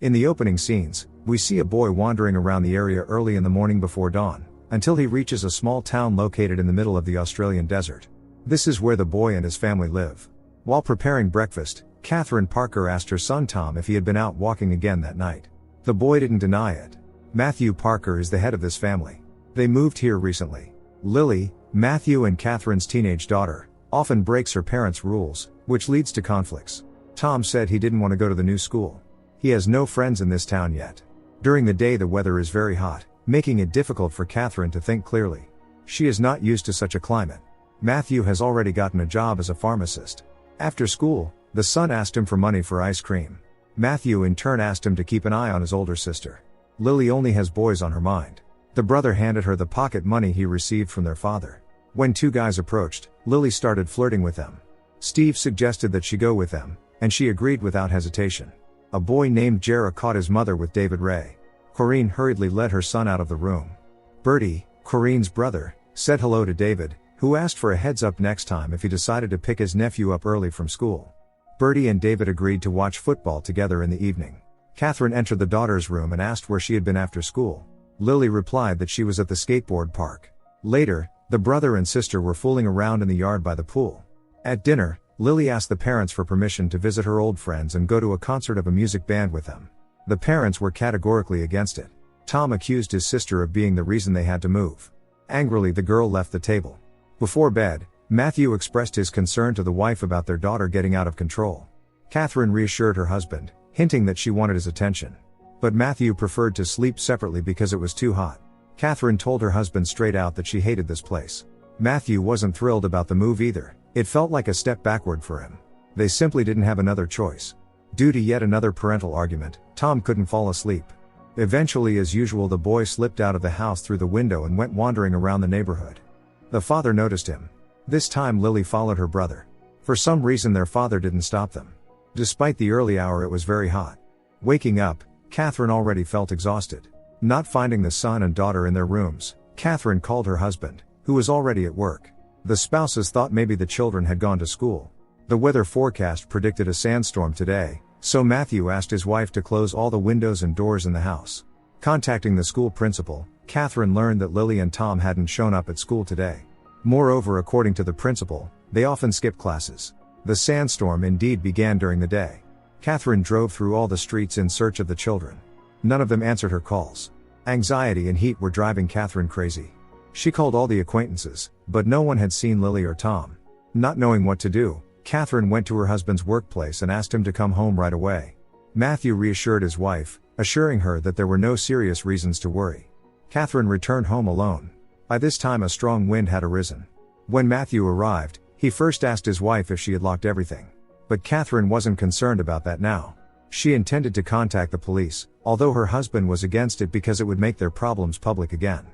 In the opening scenes, we see a boy wandering around the area early in the morning before dawn, until he reaches a small town located in the middle of the Australian desert. This is where the boy and his family live. While preparing breakfast, Catherine Parker asked her son Tom if he had been out walking again that night. The boy didn't deny it. Matthew Parker is the head of this family. They moved here recently. Lily, Matthew and Catherine's teenage daughter, often breaks her parents' rules, which leads to conflicts. Tom said he didn't want to go to the new school. He has no friends in this town yet. During the day the weather is very hot, making it difficult for Catherine to think clearly. She is not used to such a climate. Matthew has already gotten a job as a pharmacist. After school, the son asked him for money for ice cream. Matthew in turn asked him to keep an eye on his older sister. Lily only has boys on her mind. The brother handed her the pocket money he received from their father. When two guys approached, Lily started flirting with them. Steve suggested that she go with them, and she agreed without hesitation. A boy named Jera caught his mother with David Ray. Corinne hurriedly led her son out of the room. Bertie, Corinne's brother, said hello to David, who asked for a heads up next time if he decided to pick his nephew up early from school. Bertie and David agreed to watch football together in the evening. Catherine entered the daughter's room and asked where she had been after school. Lily replied that she was at the skateboard park. Later, the brother and sister were fooling around in the yard by the pool. At dinner, Lily asked the parents for permission to visit her old friends and go to a concert of a music band with them. The parents were categorically against it. Tom accused his sister of being the reason they had to move. Angrily, the girl left the table. Before bed, Matthew expressed his concern to the wife about their daughter getting out of control. Catherine reassured her husband, hinting that she wanted his attention. But Matthew preferred to sleep separately because it was too hot. Catherine told her husband straight out that she hated this place. Matthew wasn't thrilled about the move either. It felt like a step backward for him. They simply didn't have another choice. Due to yet another parental argument, Tom couldn't fall asleep. Eventually, as usual, the boy slipped out of the house through the window and went wandering around the neighborhood. The father noticed him. This time Lily followed her brother. For some reason their father didn't stop them. Despite the early hour, it was very hot. Waking up, Catherine already felt exhausted. Not finding the son and daughter in their rooms, Catherine called her husband, who was already at work. The spouses thought maybe the children had gone to school. The weather forecast predicted a sandstorm today, so Matthew asked his wife to close all the windows and doors in the house. Contacting the school principal, Catherine learned that Lily and Tom hadn't shown up at school today. Moreover, according to the principal, they often skip classes. The sandstorm indeed began during the day. Catherine drove through all the streets in search of the children. None of them answered her calls. Anxiety and heat were driving Catherine crazy. She called all the acquaintances, but no one had seen Lily or Tom. Not knowing what to do, Catherine went to her husband's workplace and asked him to come home right away. Matthew reassured his wife, assuring her that there were no serious reasons to worry. Catherine returned home alone. By this time a strong wind had arisen. When Matthew arrived, he first asked his wife if she had locked everything. But Catherine wasn't concerned about that now. She intended to contact the police, although her husband was against it because it would make their problems public again.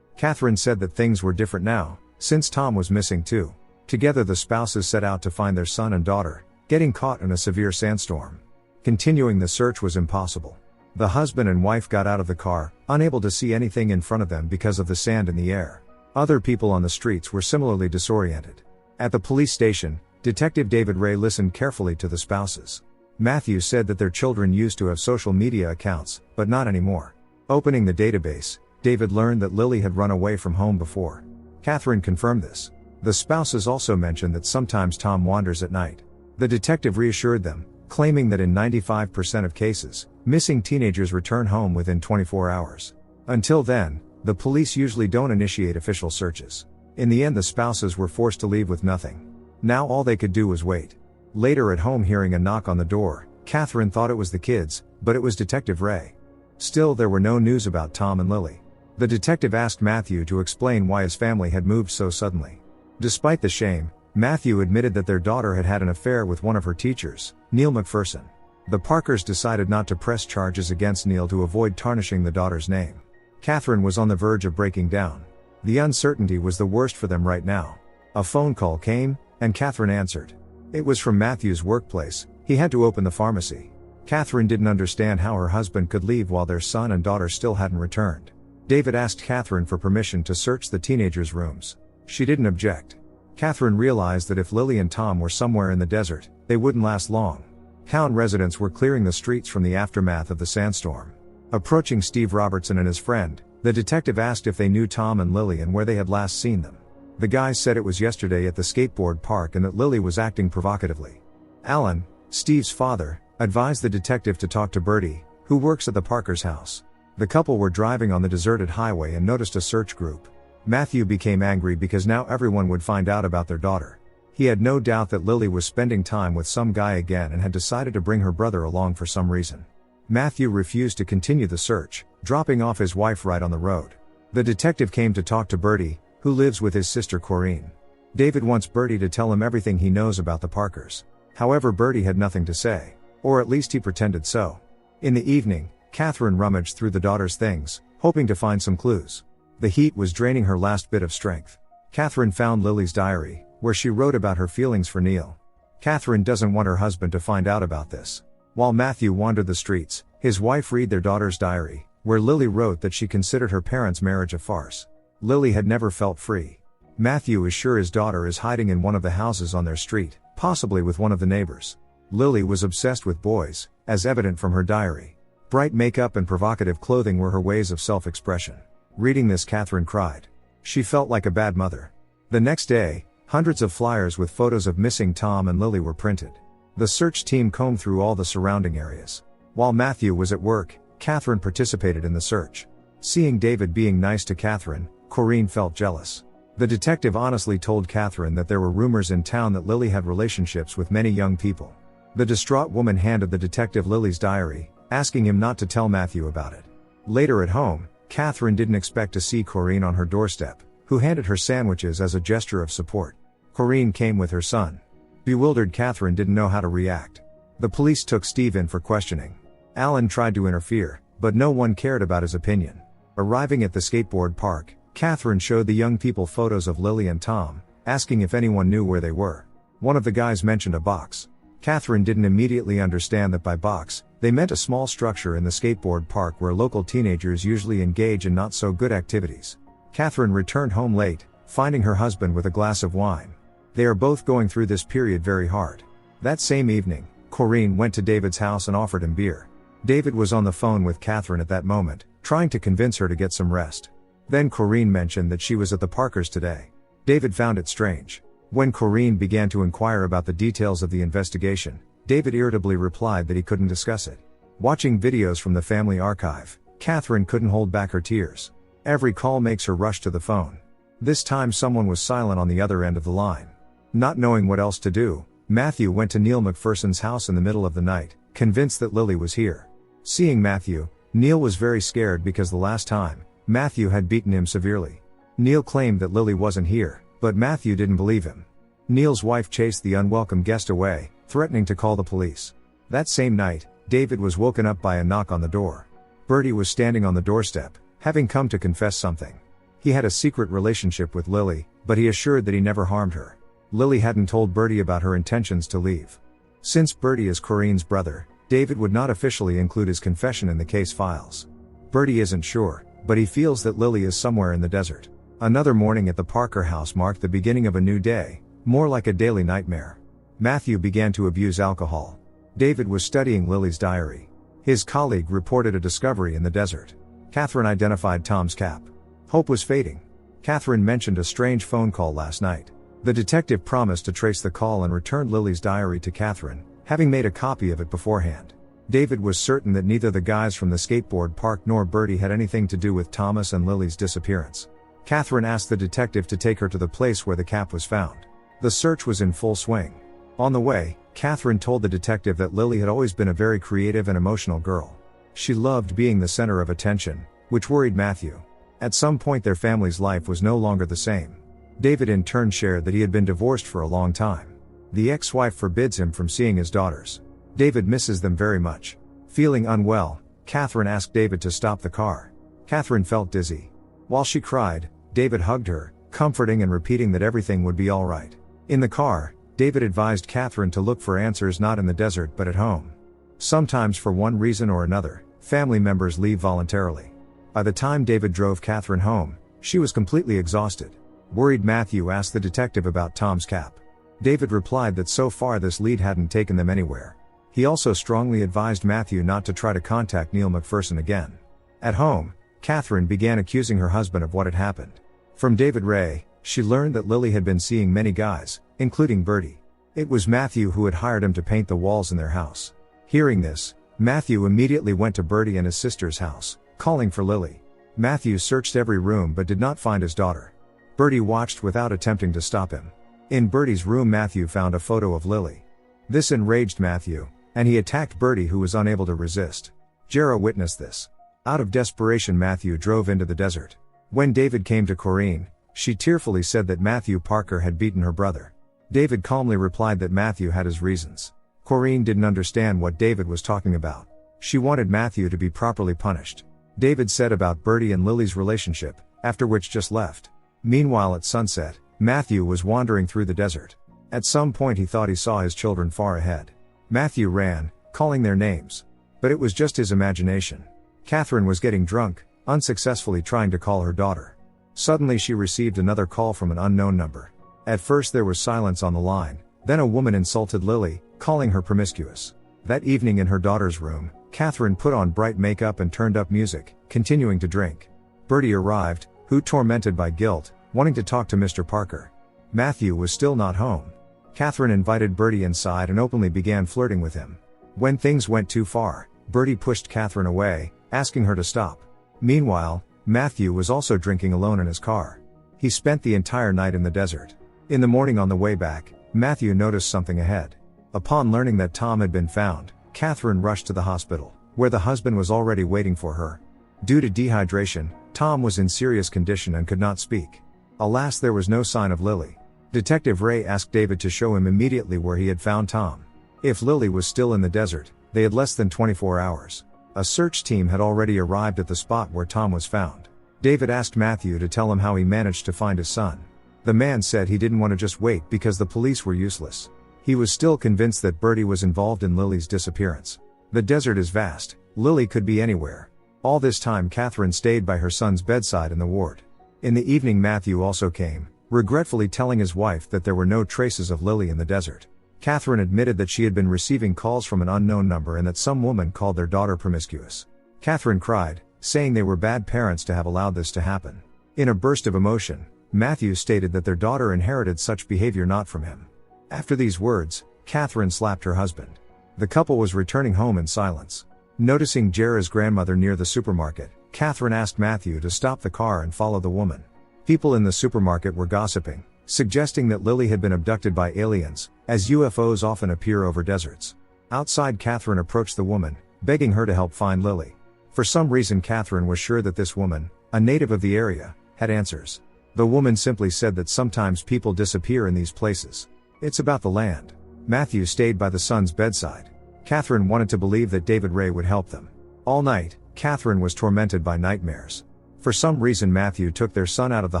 Catherine said that things were different now, since Tom was missing too. Together the spouses set out to find their son and daughter, getting caught in a severe sandstorm. Continuing the search was impossible. The husband and wife got out of the car, unable to see anything in front of them because of the sand in the air. Other people on the streets were similarly disoriented. At the police station, Detective David Ray listened carefully to the spouses. Matthew said that their children used to have social media accounts, but not anymore. Opening the database, David learned that Lily had run away from home before. Catherine confirmed this. The spouses also mentioned that sometimes Tom wanders at night. The detective reassured them, claiming that in 95% of cases, missing teenagers return home within 24 hours. Until then, the police usually don't initiate official searches. In the end, the spouses were forced to leave with nothing. Now all they could do was wait. Later at home, hearing a knock on the door, Catherine thought it was the kids, but it was Detective Ray. Still, there were no news about Tom and Lily. The detective asked Matthew to explain why his family had moved so suddenly. Despite the shame, Matthew admitted that their daughter had had an affair with one of her teachers, Neil McPherson. The Parkers decided not to press charges against Neil to avoid tarnishing the daughter's name. Catherine was on the verge of breaking down. The uncertainty was the worst for them right now. A phone call came, and Catherine answered. It was from Matthew's workplace. He had to open the pharmacy. Catherine didn't understand how her husband could leave while their son and daughter still hadn't returned. David asked Catherine for permission to search the teenagers' rooms. She didn't object. Catherine realized that if Lily and Tom were somewhere in the desert, they wouldn't last long. Town residents were clearing the streets from the aftermath of the sandstorm. Approaching Steve Robertson and his friend, the detective asked if they knew Tom and Lily and where they had last seen them. The guys said it was yesterday at the skateboard park and that Lily was acting provocatively. Alan, Steve's father, advised the detective to talk to Bertie, who works at the Parkers' house. The couple were driving on the deserted highway and noticed a search group. Matthew became angry because now everyone would find out about their daughter. He had no doubt that Lily was spending time with some guy again and had decided to bring her brother along for some reason. Matthew refused to continue the search, dropping off his wife right on the road. The detective came to talk to Bertie, who lives with his sister Corinne. David wants Bertie to tell him everything he knows about the Parkers. However, Bertie had nothing to say, or at least he pretended so. In the evening, Catherine rummaged through the daughter's things, hoping to find some clues. The heat was draining her last bit of strength. Catherine found Lily's diary, where she wrote about her feelings for Neil. Catherine doesn't want her husband to find out about this. While Matthew wandered the streets, his wife read their daughter's diary, where Lily wrote that she considered her parents' marriage a farce. Lily had never felt free. Matthew is sure his daughter is hiding in one of the houses on their street, possibly with one of the neighbors. Lily was obsessed with boys, as evident from her diary. Bright makeup and provocative clothing were her ways of self-expression. Reading this, Catherine cried. She felt like a bad mother. The next day, hundreds of flyers with photos of missing Tom and Lily were printed. The search team combed through all the surrounding areas. While Matthew was at work, Catherine participated in the search. Seeing David being nice to Catherine, Corinne felt jealous. The detective honestly told Catherine that there were rumors in town that Lily had relationships with many young people. The distraught woman handed the detective Lily's diary, asking him not to tell Matthew about it. Later at home, Catherine didn't expect to see Corinne on her doorstep, who handed her sandwiches as a gesture of support. Corinne came with her son. Bewildered Catherine didn't know how to react. The police took Steve in for questioning. Alan tried to interfere, but no one cared about his opinion. Arriving at the skateboard park, Catherine showed the young people photos of Lily and Tom, asking if anyone knew where they were. One of the guys mentioned a box. Catherine didn't immediately understand that by box, they meant a small structure in the skateboard park where local teenagers usually engage in not so good activities. Catherine returned home late, finding her husband with a glass of wine. They are both going through this period very hard. That same evening, Corinne went to David's house and offered him beer. David was on the phone with Catherine at that moment, trying to convince her to get some rest. Then Corinne mentioned that she was at the Parkers today. David found it strange. When Corinne began to inquire about the details of the investigation, David irritably replied that he couldn't discuss it. Watching videos from the family archive, Catherine couldn't hold back her tears. Every call makes her rush to the phone. This time someone was silent on the other end of the line. Not knowing what else to do, Matthew went to Neil McPherson's house in the middle of the night, convinced that Lily was here. Seeing Matthew, Neil was very scared because the last time, Matthew had beaten him severely. Neil claimed that Lily wasn't here, but Matthew didn't believe him. Neil's wife chased the unwelcome guest away, threatening to call the police. That same night, David was woken up by a knock on the door. Bertie was standing on the doorstep, having come to confess something. He had a secret relationship with Lily, but he assured that he never harmed her. Lily hadn't told Bertie about her intentions to leave. Since Bertie is Corinne's brother, David would not officially include his confession in the case files. Bertie isn't sure, but he feels that Lily is somewhere in the desert. Another morning at the Parker house marked the beginning of a new day, more like a daily nightmare. Matthew began to abuse alcohol. David was studying Lily's diary. His colleague reported a discovery in the desert. Catherine identified Tom's cap. Hope was fading. Catherine mentioned a strange phone call last night. The detective promised to trace the call and returned Lily's diary to Catherine, having made a copy of it beforehand. David was certain that neither the guys from the skateboard park nor Bertie had anything to do with Thomas and Lily's disappearance. Catherine asked the detective to take her to the place where the cap was found. The search was in full swing. On the way, Catherine told the detective that Lily had always been a very creative and emotional girl. She loved being the center of attention, which worried Matthew. At some point their family's life was no longer the same. David in turn shared that he had been divorced for a long time. The ex-wife forbids him from seeing his daughters. David misses them very much. Feeling unwell, Catherine asked David to stop the car. Catherine felt dizzy. While she cried, David hugged her, comforting and repeating that everything would be all right. In the car, David advised Catherine to look for answers not in the desert but at home. Sometimes for one reason or another, family members leave voluntarily. By the time David drove Catherine home, she was completely exhausted. Worried, Matthew asked the detective about Tom's cap. David replied that so far this lead hadn't taken them anywhere. He also strongly advised Matthew not to try to contact Neil McPherson again. At home, Catherine began accusing her husband of what had happened. From David Ray, she learned that Lily had been seeing many guys, including Bertie. It was Matthew who had hired him to paint the walls in their house. Hearing this, Matthew immediately went to Bertie and his sister's house, calling for Lily. Matthew searched every room but did not find his daughter. Bertie watched without attempting to stop him. In Bertie's room, Matthew found a photo of Lily. This enraged Matthew, and he attacked Bertie, who was unable to resist. Jera witnessed this. Out of desperation, Matthew drove into the desert. When David came to Corinne, she tearfully said that Matthew Parker had beaten her brother. David calmly replied that Matthew had his reasons. Corinne didn't understand what David was talking about. She wanted Matthew to be properly punished. David said about Bertie and Lily's relationship, after which just left. Meanwhile, at sunset, Matthew was wandering through the desert. At some point he thought he saw his children far ahead. Matthew ran, calling their names. But it was just his imagination. Catherine was getting drunk, unsuccessfully trying to call her daughter. Suddenly she received another call from an unknown number. At first there was silence on the line, then a woman insulted Lily, calling her promiscuous. That evening in her daughter's room, Catherine put on bright makeup and turned up music, continuing to drink. Bertie arrived, who, tormented by guilt, wanting to talk to Mr. Parker. Matthew was still not home. Catherine invited Bertie inside and openly began flirting with him. When things went too far, Bertie pushed Catherine away, asking her to stop. Meanwhile, Matthew was also drinking alone in his car. He spent the entire night in the desert. In the morning on the way back, Matthew noticed something ahead. Upon learning that Tom had been found, Catherine rushed to the hospital, where the husband was already waiting for her. Due to dehydration, Tom was in serious condition and could not speak. Alas, there was no sign of Lily. Detective Ray asked David to show him immediately where he had found Tom. If Lily was still in the desert, they had less than 24 hours. A search team had already arrived at the spot where Tom was found. David asked Matthew to tell him how he managed to find his son. The man said he didn't want to just wait because the police were useless. He was still convinced that Bertie was involved in Lily's disappearance. The desert is vast, Lily could be anywhere. All this time Catherine stayed by her son's bedside in the ward. In the evening Matthew also came, regretfully telling his wife that there were no traces of Lily in the desert. Catherine admitted that she had been receiving calls from an unknown number and that some woman called their daughter promiscuous. Catherine cried, saying they were bad parents to have allowed this to happen. In a burst of emotion, Matthew stated that their daughter inherited such behavior not from him. After these words, Catherine slapped her husband. The couple was returning home in silence. Noticing Jera's grandmother near the supermarket, Catherine asked Matthew to stop the car and follow the woman. People in the supermarket were gossiping, suggesting that Lily had been abducted by aliens, as UFOs often appear over deserts. Outside, Catherine approached the woman, begging her to help find Lily. For some reason Catherine was sure that this woman, a native of the area, had answers. The woman simply said that sometimes people disappear in these places. It's about the land. Matthew stayed by the son's bedside. Catherine wanted to believe that David Ray would help them. All night, Catherine was tormented by nightmares. For some reason Matthew took their son out of the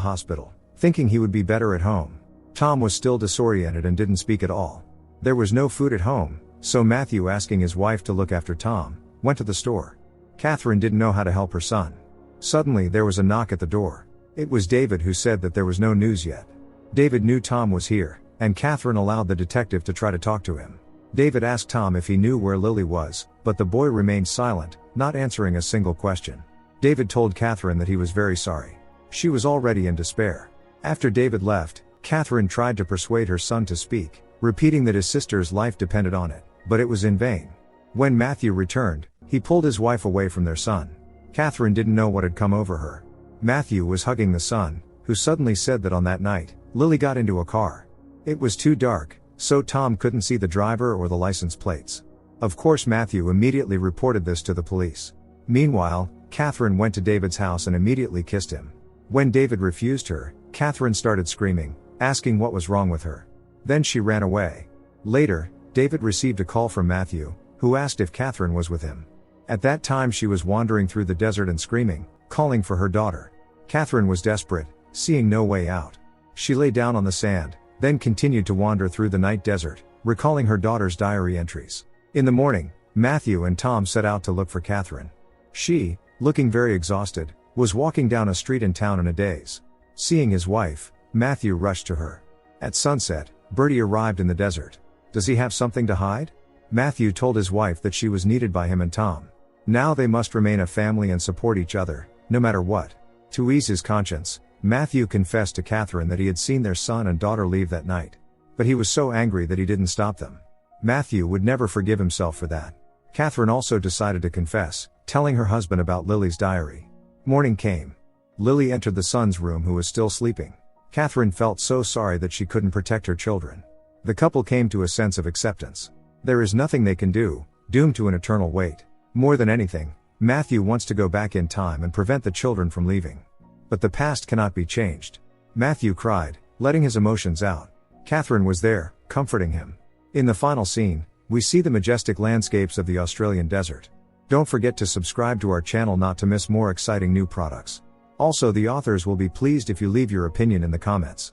hospital, thinking he would be better at home. Tom was still disoriented and didn't speak at all. There was no food at home, so Matthew, asking his wife to look after Tom, went to the store. Catherine didn't know how to help her son. Suddenly there was a knock at the door. It was David, who said that there was no news yet. David knew Tom was here, and Catherine allowed the detective to try to talk to him. David asked Tom if he knew where Lily was, but the boy remained silent, not answering a single question. David told Catherine that he was very sorry. She was already in despair. After David left, Catherine tried to persuade her son to speak, repeating that his sister's life depended on it, but it was in vain. When Matthew returned, he pulled his wife away from their son. Catherine didn't know what had come over her. Matthew was hugging the son, who suddenly said that on that night, Lily got into a car. It was too dark, so Tom couldn't see the driver or the license plates. Of course, Matthew immediately reported this to the police. Meanwhile, Catherine went to David's house and immediately kissed him. When David refused her, Catherine started screaming, asking what was wrong with her. Then she ran away. Later, David received a call from Matthew, who asked if Catherine was with him. At that time she was wandering through the desert and screaming, calling for her daughter. Catherine was desperate, seeing no way out. She lay down on the sand, then continued to wander through the night desert, recalling her daughter's diary entries. In the morning, Matthew and Tom set out to look for Catherine. She, looking very exhausted, was walking down a street in town in a daze. Seeing his wife, Matthew rushed to her. At sunset, Bertie arrived in the desert. Does he have something to hide? Matthew told his wife that she was needed by him and Tom. Now they must remain a family and support each other, no matter what. To ease his conscience, Matthew confessed to Catherine that he had seen their son and daughter leave that night. But he was so angry that he didn't stop them. Matthew would never forgive himself for that. Catherine also decided to confess, telling her husband about Lily's diary. Morning came. Lily entered the son's room, who was still sleeping. Catherine felt so sorry that she couldn't protect her children. The couple came to a sense of acceptance. There is nothing they can do, doomed to an eternal wait. More than anything, Matthew wants to go back in time and prevent the children from leaving. But the past cannot be changed. Matthew cried, letting his emotions out. Catherine was there, comforting him. In the final scene, we see the majestic landscapes of the Australian desert. Don't forget to subscribe to our channel not to miss more exciting new products. Also, the authors will be pleased if you leave your opinion in the comments.